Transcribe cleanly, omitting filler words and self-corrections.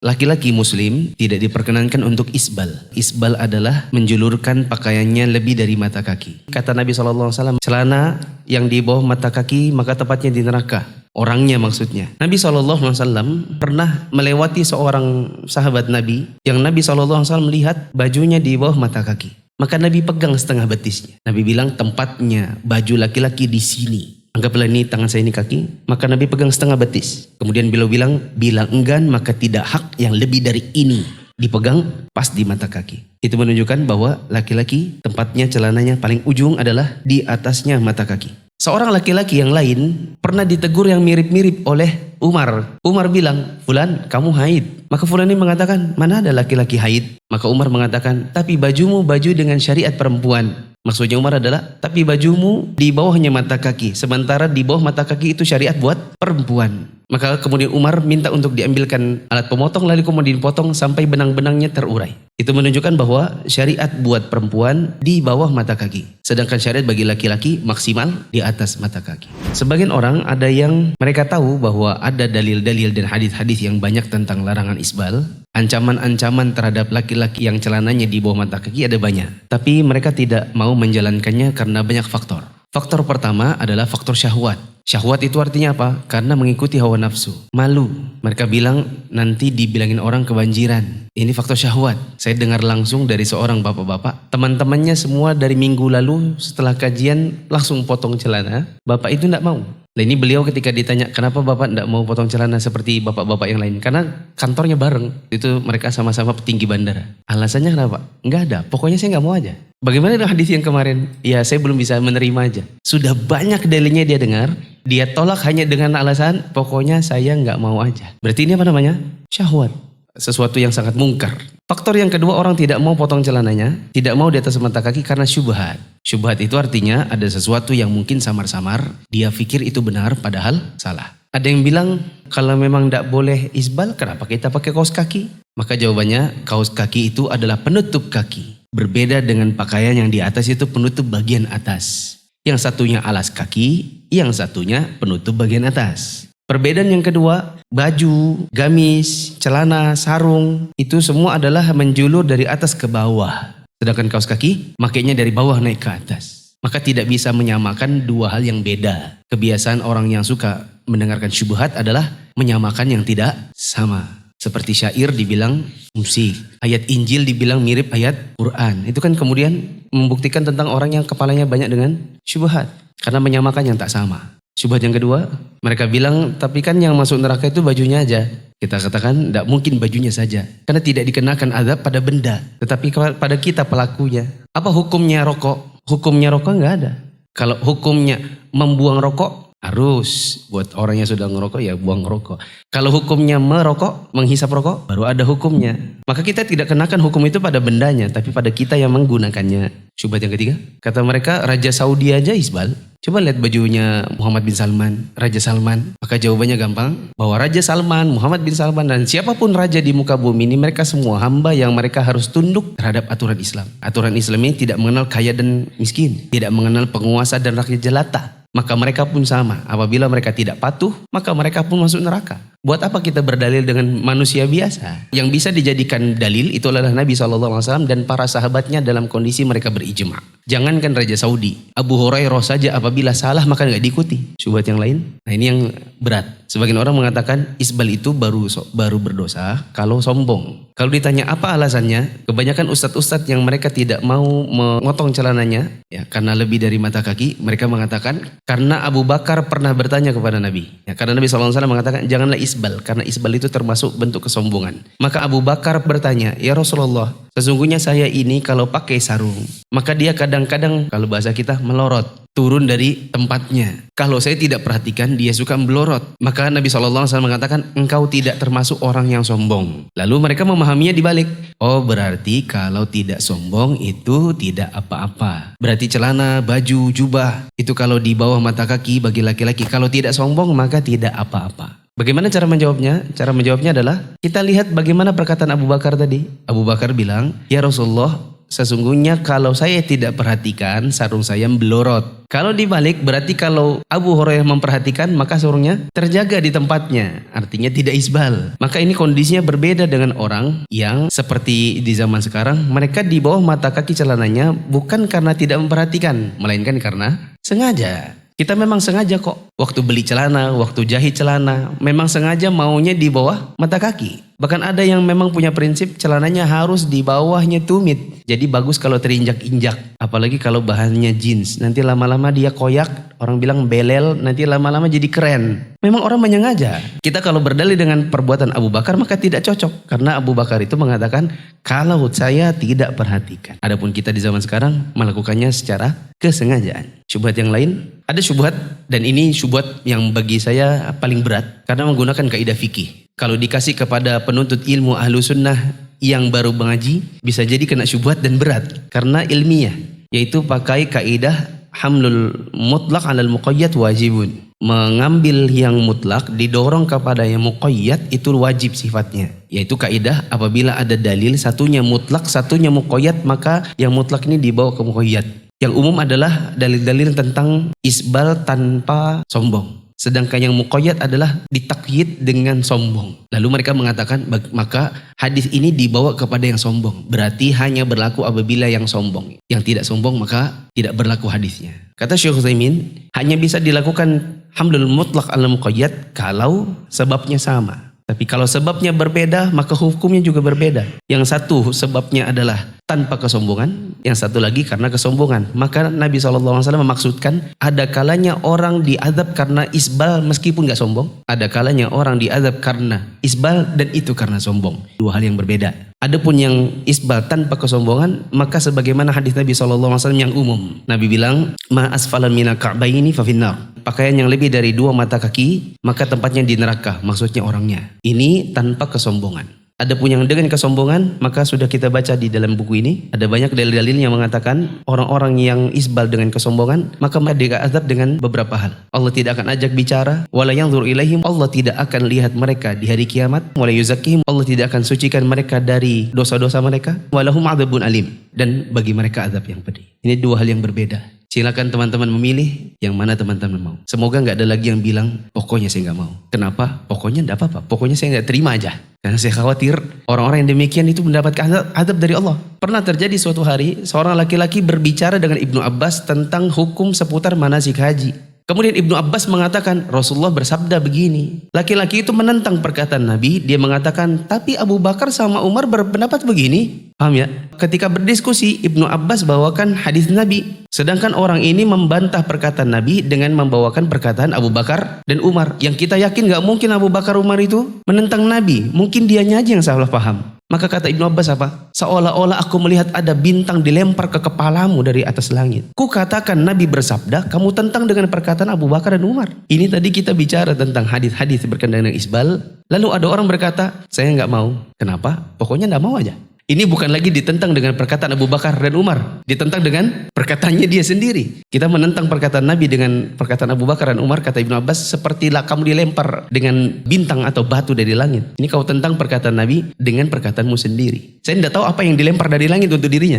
Laki-laki muslim tidak diperkenankan untuk isbal. Isbal adalah menjulurkan pakaiannya lebih dari mata kaki. Kata Nabi SAW, celana yang di bawah mata kaki maka tepatnya di neraka. Orangnya maksudnya. Nabi SAW pernah melewati seorang sahabat Nabi yang Nabi SAW melihat bajunya di bawah mata kaki. Maka Nabi pegang setengah betisnya. Nabi bilang tempatnya baju laki-laki di sini. Anggaplah ini tangan saya, ini kaki. Maka Nabi pegang setengah betis. Kemudian beliau bilang, bila enggan maka tidak hak yang lebih dari ini dipegang pas di mata kaki. Itu menunjukkan bahwa laki-laki tempatnya celananya paling ujung adalah di atasnya mata kaki. Seorang laki-laki yang lain pernah ditegur yang mirip-mirip oleh Umar. Umar bilang, Fulan kamu haid. Maka Fulan ini mengatakan, mana ada laki-laki haid? Maka Umar mengatakan, tapi bajumu baju dengan syariat perempuan. Maksudnya Umar adalah, tapi bajumu di bawahnya mata kaki. Sementara di bawah mata kaki itu syariat buat perempuan. Maka kemudian Umar minta untuk diambilkan alat pemotong, lalu kemudian dipotong sampai benang-benangnya terurai. Itu menunjukkan bahwa syariat buat perempuan di bawah mata kaki. Sedangkan syariat bagi laki-laki maksimal di atas mata kaki. Sebagian orang ada yang mereka tahu bahwa ada dalil-dalil dan hadis-hadis yang banyak tentang larangan isbal. Ancaman-ancaman terhadap laki-laki yang celananya di bawah mata kaki ada banyak. Tapi mereka tidak mau menjalankannya karena banyak faktor. Faktor pertama adalah faktor syahwat. Syahwat itu artinya apa? Karena mengikuti hawa nafsu. Malu. Mereka bilang nanti dibilangin orang kebanjiran. Ini faktor syahwat. Saya dengar langsung dari seorang bapak-bapak. Teman-temannya semua dari minggu lalu setelah kajian langsung potong celana. Bapak itu tidak mau. Nah ini beliau ketika ditanya kenapa bapak tidak mau potong celana seperti bapak-bapak yang lain. Karena kantornya bareng. Itu mereka sama-sama petinggi bandara. Alasannya kenapa? Enggak ada. Pokoknya saya nggak mau aja. Bagaimana dengan hadis yang kemarin? Ya saya belum bisa menerima aja. Sudah banyak dalilnya dia dengar. Dia tolak hanya dengan alasan pokoknya saya nggak mau aja. Berarti ini apa namanya? Syahwat. Sesuatu yang sangat mungkar. Faktor yang kedua, orang tidak mau potong celananya, tidak mau di atas mata kaki karena syubhat. Syubhat itu artinya ada sesuatu yang mungkin samar-samar, dia pikir itu benar padahal salah. Ada yang bilang kalau memang tidak boleh isbal, kenapa kita pakai kaos kaki? Maka jawabannya kaos kaki itu adalah penutup kaki. Berbeda dengan pakaian yang di atas itu penutup bagian atas. Yang satunya alas kaki, yang satunya penutup bagian atas. Perbedaan yang kedua, baju, gamis, celana, sarung, itu semua adalah menjulur dari atas ke bawah. Sedangkan kaos kaki, makainya dari bawah naik ke atas. Maka tidak bisa menyamakan dua hal yang beda. Kebiasaan orang yang suka mendengarkan syubhat adalah menyamakan yang tidak sama. Seperti syair dibilang musik, ayat Injil dibilang mirip ayat Quran. Itu kan kemudian membuktikan tentang orang yang kepalanya banyak dengan syubhat. Karena menyamakan yang tak sama. Syubhat yang kedua, mereka bilang tapi kan yang masuk neraka itu bajunya aja. Kita katakan tidak mungkin bajunya saja. Karena tidak dikenakan azab pada benda. Tetapi pada kita pelakunya. Apa hukumnya rokok? Hukumnya rokok nggak ada. Kalau hukumnya membuang rokok, harus buat orang yang sudah ngerokok ya buang rokok. Kalau hukumnya merokok, menghisap rokok, baru ada hukumnya. Maka kita tidak kenakan hukum itu pada bendanya, tapi pada kita yang menggunakannya. Syubhat yang ketiga, kata mereka Raja Saudi aja isbal. Coba lihat bajunya Muhammad bin Salman, Raja Salman. Maka jawabannya gampang, bahwa Raja Salman, Muhammad bin Salman, dan siapapun raja di muka bumi ini, mereka semua hamba yang mereka harus tunduk terhadap aturan Islam. Aturan Islam ini tidak mengenal kaya dan miskin, tidak mengenal penguasa dan rakyat jelata. Maka mereka pun sama. Apabila mereka tidak patuh, maka mereka pun masuk neraka. Buat apa kita berdalil dengan manusia biasa? Yang bisa dijadikan dalil itu adalah Nabi SAW dan para sahabatnya dalam kondisi mereka berijma. Jangankan Raja Saudi, Abu Hurairah saja apabila salah maka nggak diikuti. Syubhat yang lain, nah ini yang berat. Sebagian orang mengatakan isbal itu baru berdosa kalau sombong. Kalau ditanya apa alasannya, kebanyakan ustadz-ustadz yang mereka tidak mau memotong celananya, ya karena lebih dari mata kaki, mereka mengatakan karena Abu Bakar pernah bertanya kepada Nabi. Ya, karena Nabi SAW mengatakan janganlah isbal, karena isbal itu termasuk bentuk kesombongan. Maka Abu Bakar bertanya, ya Rasulullah, sesungguhnya saya ini kalau pakai sarung, maka dia kadang-kadang kalau bahasa kita melorot, turun dari tempatnya. Kalau saya tidak perhatikan dia suka melorot. Maka Nabi SAW mengatakan engkau tidak termasuk orang yang sombong. Lalu mereka memahaminya dibalik. Oh berarti kalau tidak sombong itu tidak apa-apa. Berarti celana, baju, jubah itu kalau di bawah mata kaki bagi laki-laki. Kalau tidak sombong maka tidak apa-apa. Bagaimana cara menjawabnya? Cara menjawabnya adalah kita lihat bagaimana perkataan Abu Bakar tadi. Abu Bakar bilang, ya Rasulullah, sesungguhnya kalau saya tidak perhatikan sarung saya melorot. Kalau dibalik berarti kalau Abu Hurairah memperhatikan maka sarungnya terjaga di tempatnya. Artinya tidak isbal. Maka ini kondisinya berbeda dengan orang yang seperti di zaman sekarang. Mereka di bawah mata kaki celananya bukan karena tidak memperhatikan, melainkan karena sengaja. Kita memang sengaja kok. Waktu beli celana, waktu jahit celana, memang sengaja maunya di bawah mata kaki. Bahkan ada yang memang punya prinsip celananya harus di bawahnya tumit. Jadi bagus kalau terinjak-injak. Apalagi kalau bahannya jeans. Nanti lama-lama dia koyak, orang bilang belel, nanti lama-lama jadi keren. Memang orang menyengaja. Kita kalau berdalil dengan perbuatan Abu Bakar maka tidak cocok. Karena Abu Bakar itu mengatakan kalau saya tidak perhatikan. Adapun kita di zaman sekarang melakukannya secara kesengajaan. Syubhat yang lain, ada syubhat dan ini syubhat yang bagi saya paling berat karena menggunakan kaidah fikih. Kalau dikasih kepada penuntut ilmu ahlu sunnah yang baru mengaji bisa jadi kena syubhat dan berat karena ilmiah, yaitu pakai kaidah hamlul mutlak alal muqayyad wajibun. Mengambil yang mutlak didorong kepada yang muqayyad itu wajib sifatnya, yaitu kaidah apabila ada dalil satunya mutlak satunya muqayyad maka yang mutlak ini dibawa ke muqayyad. Yang umum adalah dalil-dalil tentang isbal tanpa sombong. Sedangkan yang muqayyad adalah ditakyid dengan sombong. Lalu mereka mengatakan maka hadis ini dibawa kepada yang sombong. Berarti hanya berlaku apabila yang sombong. Yang tidak sombong maka tidak berlaku hadisnya. Kata Syekh Utsaimin, hanya bisa dilakukan hamlul mutlaq ala muqayyad kalau sebabnya sama. Tapi kalau sebabnya berbeda maka hukumnya juga berbeda. Yang satu sebabnya adalah tanpa kesombongan, yang satu lagi karena kesombongan. Maka Nabi SAW memaksudkan ada kalanya orang diazab karena isbal meskipun gak sombong. Ada kalanya orang diazab karena isbal dan itu karena sombong. Dua hal yang berbeda. Adapun yang isbal tanpa kesombongan maka sebagaimana hadis Nabi SAW yang umum. Nabi bilang ma asfala mina ka'baini fa finnar. Pakaian yang lebih dari 2 mata kaki maka tempatnya di neraka, maksudnya orangnya. Ini tanpa kesombongan. Adapun yang dengan kesombongan maka sudah kita baca di dalam buku ini ada banyak dalil-dalil yang mengatakan orang-orang yang isbal dengan kesombongan maka mereka azab dengan beberapa hal. Allah tidak akan ajak bicara, wala yanzur ilaihim, Allah tidak akan lihat mereka di hari kiamat, wala yuzakkihim, Allah tidak akan sucikan mereka dari dosa-dosa mereka, walahum adzabun alim, dan bagi mereka azab yang pedih. Ini dua hal yang berbeda. Silakan teman-teman memilih yang mana teman-teman mau. Semoga nggak ada lagi yang bilang pokoknya saya nggak mau. Kenapa? Pokoknya nggak apa-apa. Pokoknya saya nggak terima aja. Karena saya khawatir orang-orang yang demikian itu mendapatkan azab dari Allah. Pernah terjadi suatu hari seorang laki-laki berbicara dengan Ibnu Abbas tentang hukum seputar manasik haji. Kemudian Ibnu Abbas mengatakan Rasulullah bersabda begini. Laki-laki itu menentang perkataan Nabi. Dia mengatakan tapi Abu Bakar sama Umar berpendapat begini. Paham ya? Ketika berdiskusi Ibnu Abbas bawakan hadis Nabi. Sedangkan orang ini membantah perkataan Nabi dengan membawakan perkataan Abu Bakar dan Umar. Yang kita yakin gak mungkin Abu Bakar Umar itu menentang Nabi. Mungkin dianya aja yang salah paham. Maka kata Ibnu Abbas apa? Seolah-olah aku melihat ada bintang dilempar ke kepalamu dari atas langit. Ku katakan Nabi bersabda, kamu tentang dengan perkataan Abu Bakar dan Umar. Ini tadi kita bicara tentang hadis-hadis berkenaan dengan isbal. Lalu ada orang berkata, saya nggak mau. Kenapa? Pokoknya nggak mau aja. Ini bukan lagi ditentang dengan perkataan Abu Bakar dan Umar. Ditentang dengan perkataannya dia sendiri. Kita menentang perkataan Nabi dengan perkataan Abu Bakar dan Umar. Kata Ibnu Abbas, sepertilah kamu dilempar dengan bintang atau batu dari langit. Ini kau tentang perkataan Nabi dengan perkataanmu sendiri. Saya tidak tahu apa yang dilempar dari langit untuk dirinya.